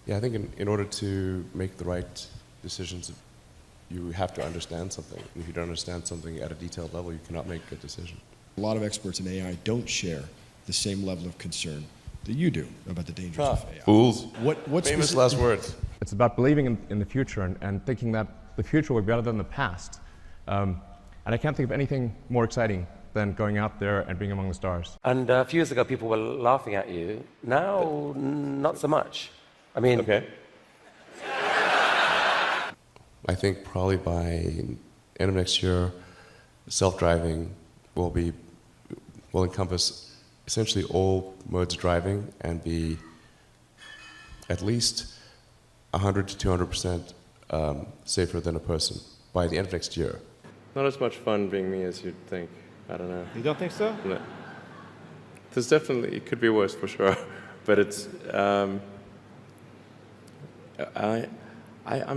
Yeah, I think in order to make the right decisions, you have to understand something. If you don't understand something at a detailed level, you cannot make a good decision. A lot of experts in AI don't share the same level of concern that you do about the dangers of AI. Fools. What's Famous last words. It's about believing in the future and thinking that the future will be better than the past. And I can't think of anything more exciting than going out there and being among the stars. And a few years ago, people were laughing at you. Now, not so much. I mean... Okay. I think probably by end of next year, self-driving will encompass essentially all modes of driving and be at least 100 to 200% safer than a person by the end of next year. Not as much fun being me as you'd think. I don't know. You don't think so? No. There's definitely, it could be worse for sure, but it's, I'm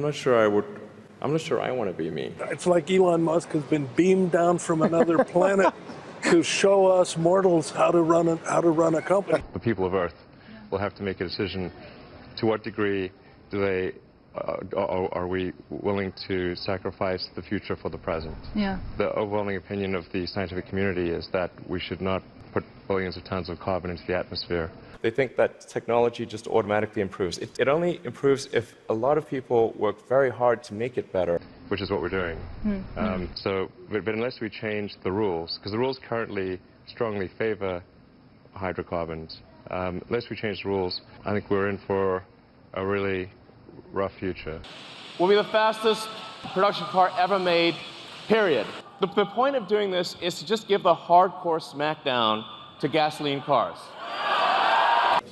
not sure I want to be me. It's like Elon Musk has been beamed down from another planet to show us mortals how to run a company. The people of Earth will have to make a decision. To what degree do they are we willing to sacrifice the future for the present? Yeah. The overwhelming opinion of the scientific community is that we should not put billions of tons of carbon into the atmosphere. They think that technology just automatically improves. It only improves if a lot of people work very hard to make it better. Which is what we're doing. But unless we change the rules, because the rules currently strongly favor hydrocarbons, unless we change the rules, I think we're in for a really rough future. Will be the fastest production car ever made, period. The point of doing this is to just give the hardcore smackdown to gasoline cars.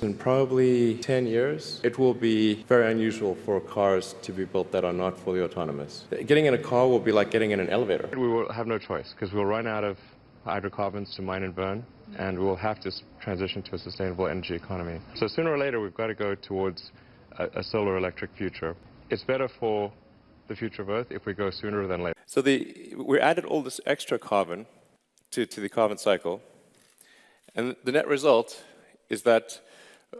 In probably 10 years, it will be very unusual for cars to be built that are not fully autonomous. Getting in a car will be like getting in an elevator. We will have no choice, because we'll run out of hydrocarbons to mine and burn, and we will have to transition to a sustainable energy economy. So sooner or later, we've got to go towards a solar electric future. It's better for the future of Earth if we go sooner than later. So we added all this extra carbon to the carbon cycle, and the net result is that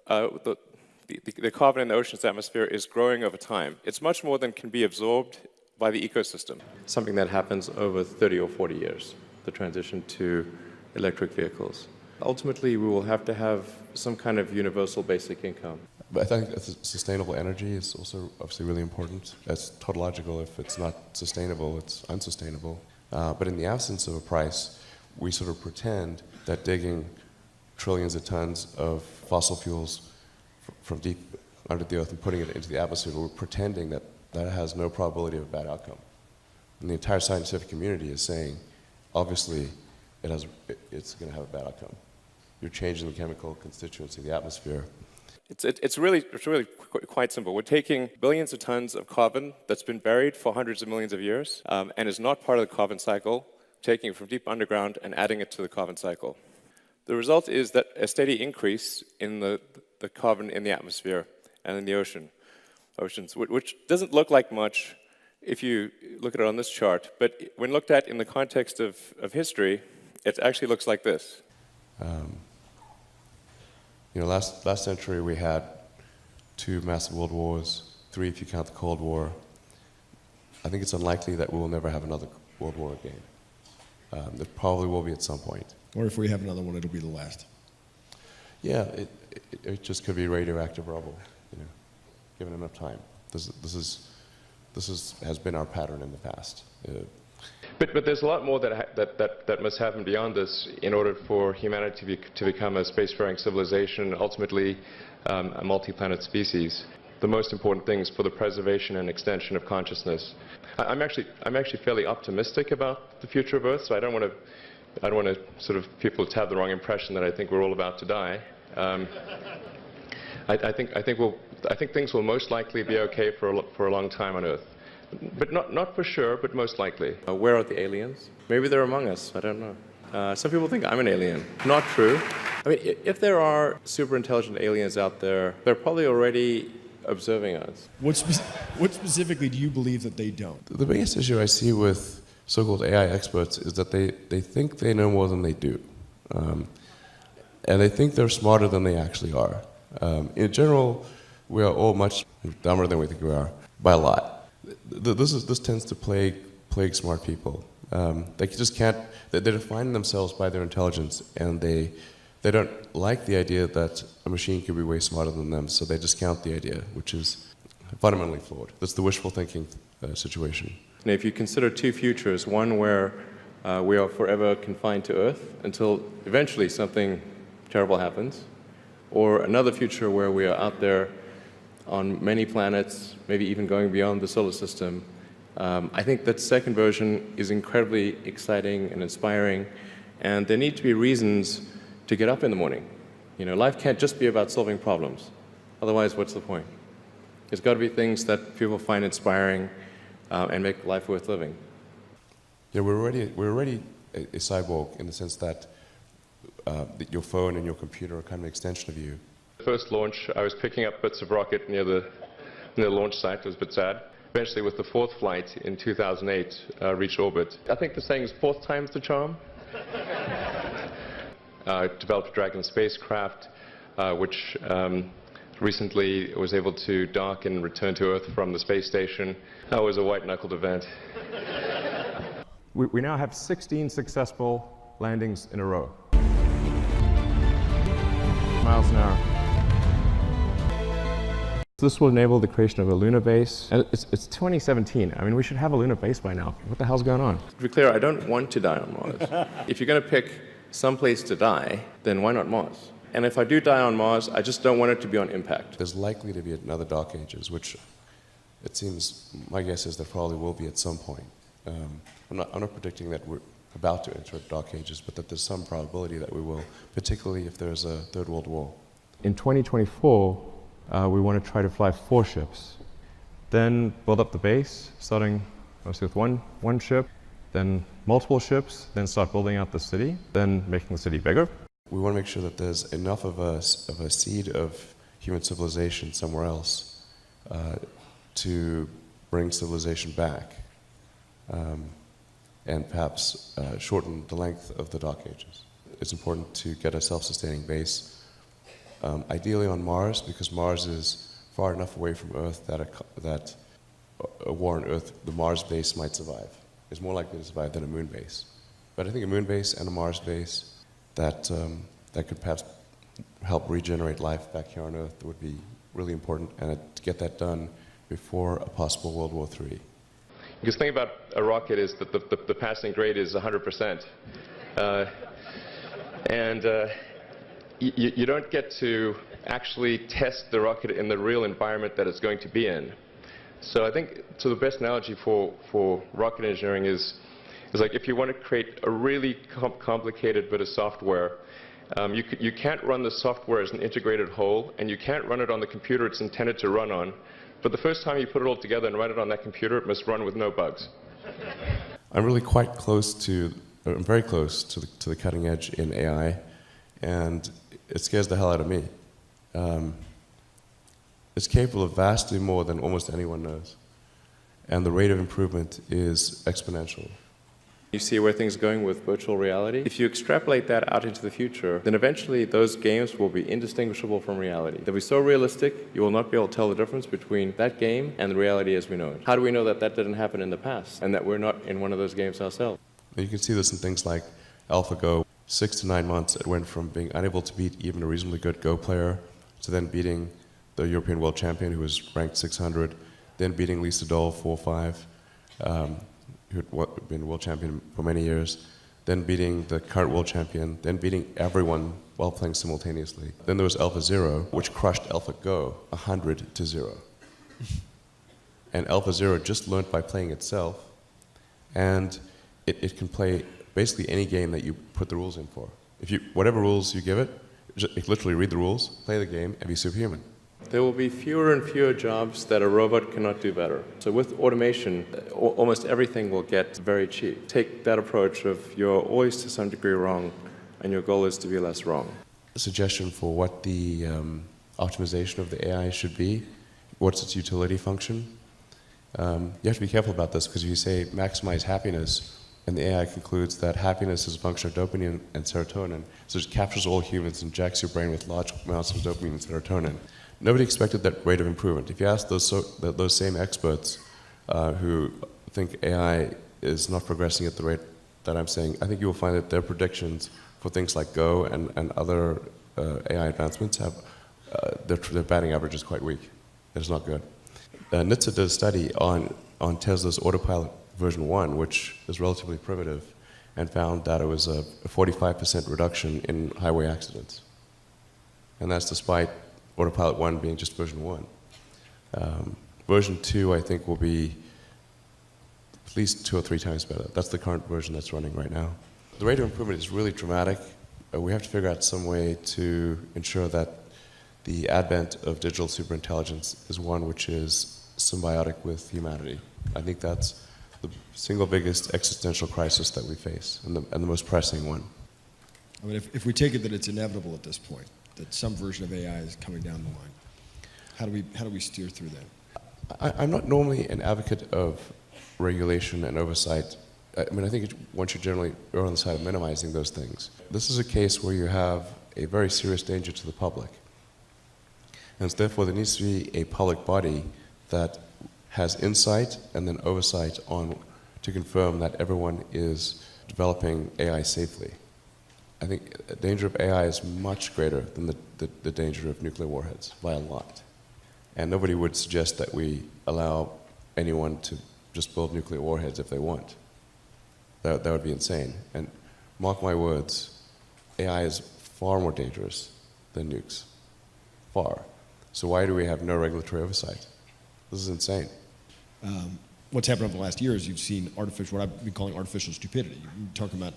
the carbon in the ocean's atmosphere is growing over time. It's much more than can be absorbed by the ecosystem. Something that happens over 30 or 40 years, the transition to electric vehicles. Ultimately, we will have to have some kind of universal basic income. But I think sustainable energy is also obviously really important. That's tautological. If it's not sustainable, it's unsustainable. But in the absence of a price, we sort of pretend that digging trillions of tons of fossil fuels from deep under the earth and putting it into the atmosphere, we're pretending that that has no probability of a bad outcome. And the entire scientific community is saying, obviously, it's going to have a bad outcome. You're changing the chemical constituency of the atmosphere. It's really quite simple. We're taking billions of tons of carbon that's been buried for hundreds of millions of years and is not part of the carbon cycle, taking it from deep underground and adding it to the carbon cycle. The result is that a steady increase in the carbon in the atmosphere and in the oceans, which doesn't look like much if you look at it on this chart, but when looked at in the context of history, it actually looks like this. Last century we had 2 massive world wars, 3 if you count the Cold War. I think it's unlikely that we will never have another world war again. There probably will be at some point. Or if we have another one, it'll be the last. Yeah, it just could be radioactive rubble, given enough time. This has been our pattern in the past. But there's a lot more that must happen beyond this in order for humanity to become a spacefaring civilization, ultimately a multi-planet species. The most important things for the preservation and extension of consciousness. I'm actually fairly optimistic about the future of Earth, so I don't want to sort of people to have the wrong impression that I think we're all about to die. I think things will most likely be okay for a long time on Earth. But not for sure, but most likely. Where are the aliens? Maybe they're among us, I don't know. Some people think I'm an alien. Not true. I mean, if there are super intelligent aliens out there, they're probably already observing us. What specifically do you believe that they don't? The biggest issue I see with so-called AI experts is that they think they know more than they do. And they think they're smarter than they actually are. In general, We are all much dumber than we think we are, by a lot. This tends to plague smart people. They just can't, they define themselves by their intelligence, and they don't like the idea that a machine could be way smarter than them, so they discount the idea, which is fundamentally flawed. That's the wishful thinking situation. And if you consider two futures, one where we are forever confined to Earth until eventually something terrible happens, or another future where we are out there on many planets, maybe even going beyond the solar system, I think that second version is incredibly exciting and inspiring, and there need to be reasons to get up in the morning. You know, life can't just be about solving problems. Otherwise, what's the point? There's got to be things that people find inspiring and make life worth living. Yeah, we're already a cyborg in the sense that your phone and your computer are kind of an extension of you. The first launch, I was picking up bits of rocket near the launch site. It was a bit sad. Eventually, with the fourth flight in 2008, reached orbit. I think the saying is fourth time's the charm. Developed a Dragon spacecraft, which recently was able to dock and return to Earth from the space station. That was a white-knuckled event. We now have 16 successful landings in a row. Miles an hour. This will enable the creation of a lunar base. And it's 2017. I mean, we should have a lunar base by now. What the hell's going on? To be clear, I don't want to die on Mars. If you're going to pick some place to die, then why not Mars? And if I do die on Mars, I just don't want it to be on impact. There's likely to be another Dark Ages, which it seems, my guess is there probably will be at some point. I'm not predicting that we're about to enter Dark Ages, but that there's some probability that we will, particularly if there's a Third World War. In 2024, we want to try to fly 4 ships, then build up the base, starting mostly with one ship, then multiple ships, then start building out the city, then making the city bigger. We want to make sure that there's enough of a seed of human civilization somewhere else to bring civilization back, and perhaps shorten the length of the Dark Ages. It's important to get a self-sustaining base, ideally on Mars, because Mars is far enough away from Earth that a war on Earth, the Mars base might survive. It's more likely to survive than a moon base. But I think a moon base and a Mars base that could perhaps help regenerate life back here on Earth would be really important, and to get that done before a possible World War III. Because the thing about a rocket is that the passing grade is 100%. You don't get to actually test the rocket in the real environment that it's going to be in. So I think the best analogy for rocket engineering is like if you want to create a really complicated bit of software, you can't run the software as an integrated whole, and you can't run it on the computer it's intended to run on. But the first time you put it all together and run it on that computer, it must run with no bugs. I'm really quite close to, I'm very close to the cutting edge in AI, and it scares the hell out of me. It's capable of vastly more than almost anyone knows, and the rate of improvement is exponential. You see where things are going with virtual reality? If you extrapolate that out into the future, then eventually those games will be indistinguishable from reality. They'll be so realistic, you will not be able to tell the difference between that game and the reality as we know it. How do we know that that didn't happen in the past, and that we're not in one of those games ourselves? You can see this in things like AlphaGo. 6 to 9 months, it went from being unable to beat even a reasonably good Go player to then beating the European world champion, who was ranked 600, then beating Lisa Dole 4-5, who had been world champion for many years, then beating the current world champion, then beating everyone while playing simultaneously. Then there was AlphaZero, which crushed AlphaGo 100-0. And AlphaZero just learned by playing itself, and it can play basically any game that you put the rules in for. Whatever rules you give it literally read the rules, play the game, and be superhuman. There will be fewer and fewer jobs that a robot cannot do better. So with automation, almost everything will get very cheap. Take that approach of you're always to some degree wrong, and your goal is to be less wrong. A suggestion for what the optimization of the AI should be, what's its utility function. You have to be careful about this, because if you say maximize happiness, and the AI concludes that happiness is a function of dopamine and serotonin, so it captures all humans and jacks your brain with large amounts of dopamine and serotonin. nobody expected that rate of improvement. If you ask those same experts who think AI is not progressing at the rate that I'm saying, I think you will find that their predictions for things like Go and other AI advancements have their batting average is quite weak. It's not good. NHTSA did a study on Tesla's Autopilot version 1, which is relatively primitive, and found that it was a 45% reduction in highway accidents. And that's despite Autopilot 1 being just version 1. Version 2, I think, will be at least 2 or 3 times better. That's the current version that's running right now. The rate of improvement is really dramatic. We have to figure out some way to ensure that the advent of digital superintelligence is one which is symbiotic with humanity. I think that's the single biggest existential crisis that we face, and the most pressing one. I mean, if we take it that it's inevitable at this point, that some version of AI is coming down the line, how do we steer through that? I'm not normally an advocate of regulation and oversight. I mean, I think one should generally err on the side of minimizing those things. This is a case where you have a very serious danger to the public. And therefore, there needs to be a public body that has insight and then oversight to confirm that everyone is developing AI safely. I think the danger of AI is much greater than the danger of nuclear warheads by a lot. And nobody would suggest that we allow anyone to just build nuclear warheads if they want. That would be insane. And mark my words, AI is far more dangerous than nukes. Far. So why do we have no regulatory oversight? This is insane. What's happened over the last year is you've seen what I've been calling artificial stupidity. You're talking about,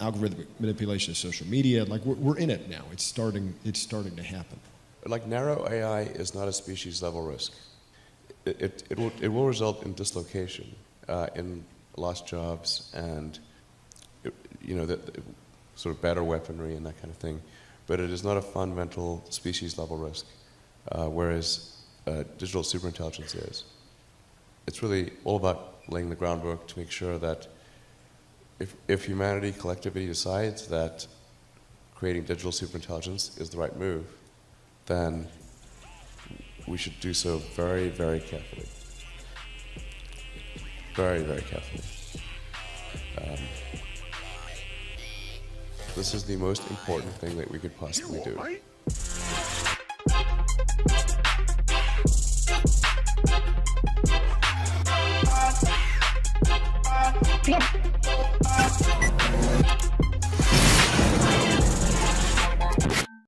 algorithmic manipulation of social media. Like we're in it now. It's starting to happen. Like narrow AI is not a species level risk. It will result in dislocation, in lost jobs, and sort of better weaponry and that kind of thing. But it is not a fundamental species level risk, whereas digital superintelligence is. It's really all about laying the groundwork to make sure that if humanity collectively decides that creating digital superintelligence is the right move, then we should do so very, very carefully. Very, very carefully. This is the most important thing that we could possibly do.